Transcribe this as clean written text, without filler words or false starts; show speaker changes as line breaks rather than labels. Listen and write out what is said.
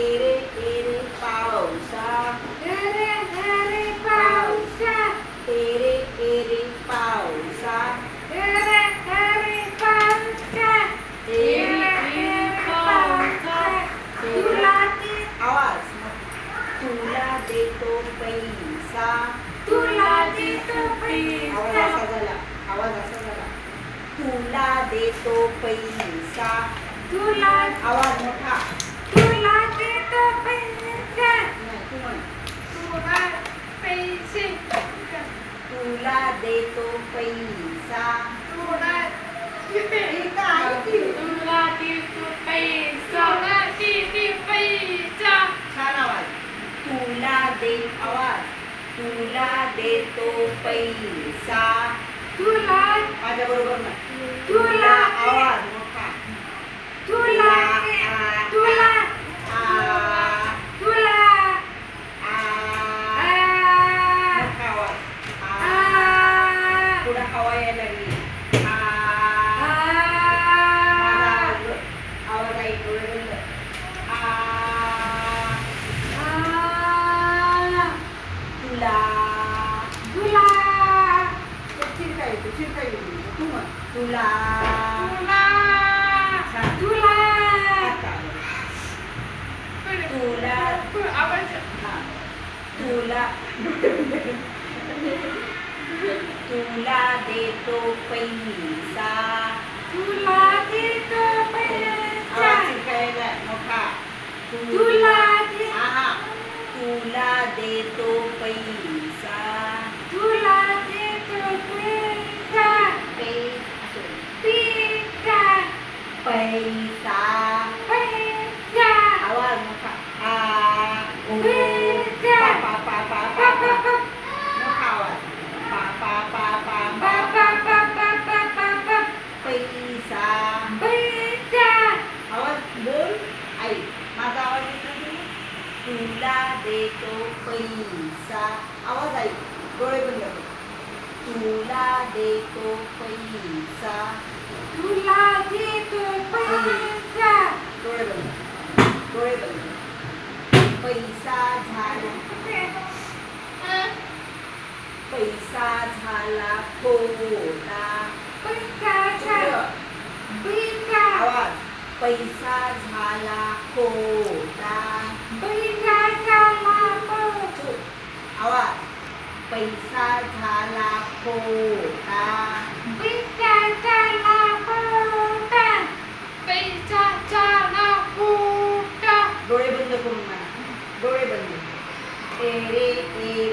Array array पावसा
array array पावसा
array array पावसा
एरे एरे पावसा
एरे एरे पावसा
तुला दे
आवाज तुला देतो पैसा
तुला देतो
आवाज
पैसा
असा झाला आवाज असा झाला तुला देतो पैसा
तुला
आवाज मोठा
तुला देतो पैसा
नाही, तू म्हण
तुला पैसे
तुला देतो पैसा
तुला
ठीक आहे
तुला देतो पैसा तुला देतो पैसा
छान आवाज तुला दे आवाज तुला देतो पैसा
तुला
माझ्या बरोबर ना
तुला
आवाज मोठा
तुला तुला
आ
तुला
आ मोठा आवाज आ
आ
पुढे हवा यायला लागली आ माझा आवाज आहे डोळे बंद आ तुला
तुला
चिरकाई तू म्हण तुला छान.
तुला
आता तुला
आवाज
हा तुला तुला देतो पैसा
तुला देतो पैसा
आवाज चिरकायला मोठा
तुला दे
हा तुला देतो पैसा
तुला देतो पैसा पैसा
पैसा
पैसा
आवाज मोठा आ ओ
पैसा
पा पा पा पा पा पा मोठा आवाज पा पा पा पा
पा
पा
पा पा पा पा पा पा
पैसा
पैसा
आवाज बोल आई माझा आवाज येतो तुला देतो पैसा आवाज आई डोळे बंद कर तुला देतो पैसा
तुला देतो पैसा
डोळे बंद पैसा झाला पैसा झाला खोटा
पैसा पैसा
आवाज पैसा झाला खोटा
पैसा झाला पैसा
आवाज पैसा झाला खोटा
पैसा झाला पैसा पैसा झाला खोटा
डोळे बंद करून म्हणा डोळे बंद एरे एरे